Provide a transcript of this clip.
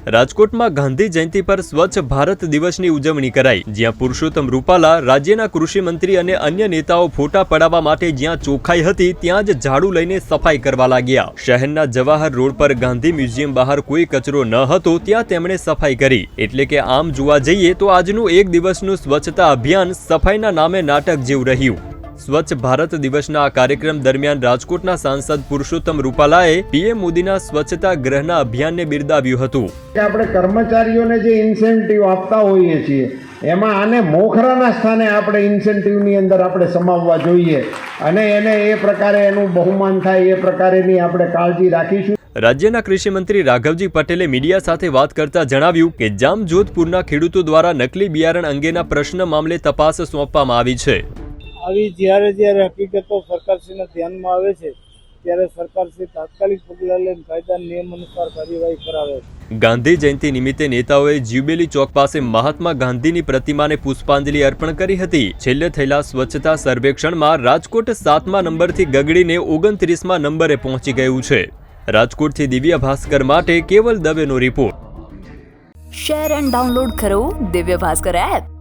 રાજકોટમાં ગાંધી જયંતિ પર સ્વચ્છ ભારત દિવસની ઉજવણી કરાઈ, જ્યાં પુરુષોત્તમ રૂપાલા, રાજ્યના કૃષિ મંત્રી અને અન્ય નેતાઓ ફોટા પડાવવા માટે જ્યાં ચોખ્ખાઈ હતી ત્યાં જ ઝાડુ લઈને સફાઈ કરવા લાગ્યા। શહેરના જવાહર રોડ પર ગાંધી મ્યુઝિયમ બહાર કોઈ કચરો ન હતો, ત્યાં તેમણે સફાઈ કરી। એટલે કે આમ જોવા જઈએ તો આજનું એક દિવસનું સ્વચ્છતા અભિયાન સફાઈના નામે નાટક જેવું રહ્યું। સ્વચ્છ ભારત દિવસના આ કાર્યક્રમ દરમિયાન રાજકોટના સાંસદ પુરુષોત્તમ રૂપાલાએ પીએમ મોદીના સ્વચ્છતા ગ્રહના અભિયાનને બિરદાવ્યું હતું। આપણે કર્મચારીઓને જે ઇન્સેન્ટિવ આપતા હોઈએ છીએ એમાં આને મોખરાના સ્થાને આપણે ઇન્સેન્ટિવની અંદર આપણે સમાવવા જોઈએ અને એને એ પ્રકારે એનું બહુમાન થાય એ પ્રકારેની આપણે કાળજી રાખીશું। રાજ્યના કૃષિ મંત્રી રાઘવજી પટેલે મીડિયા સાથે વાત કરતા જણાવ્યું કે જામજોધપુરના ખેડૂતો દ્વારા નકલી બિયારણ અંગેના પ્રશ્ન મામલે તપાસ સોંપવામાં આવી છે। આવી જ્યારે હકીકતો સરકારશ્રીના ધ્યાનમાં આવે છે ત્યારે સરકારશ્રી તાત્કાલિક પગલાં લઈને કાયદા નિયમ અનુસાર કાર્યવાહી કરાવે છે। ગાંધી જયંતિ નિમિત્તે નેતાઓએ જ્યુબિલી ચોક પાસે મહાત્મા ગાંધીની પ્રતિમાને પુષ્પાંજલિ અર્પણ કરી હતી। છેલ્લે થયેલા સ્વચ્છતા સર્વેક્ષણમાં રાજકોટ 7મા નંબરથી ગગડીને 29મા નંબરે પહોંચી ગયું છે। રાજકોટથી દિવ્ય ભાસ્કર માટે કેવલ દવેનો રિપોર્ટ। શેર એન્ડ ડાઉનલોડ કરો દિવ્ય ભાસ્કર એપ।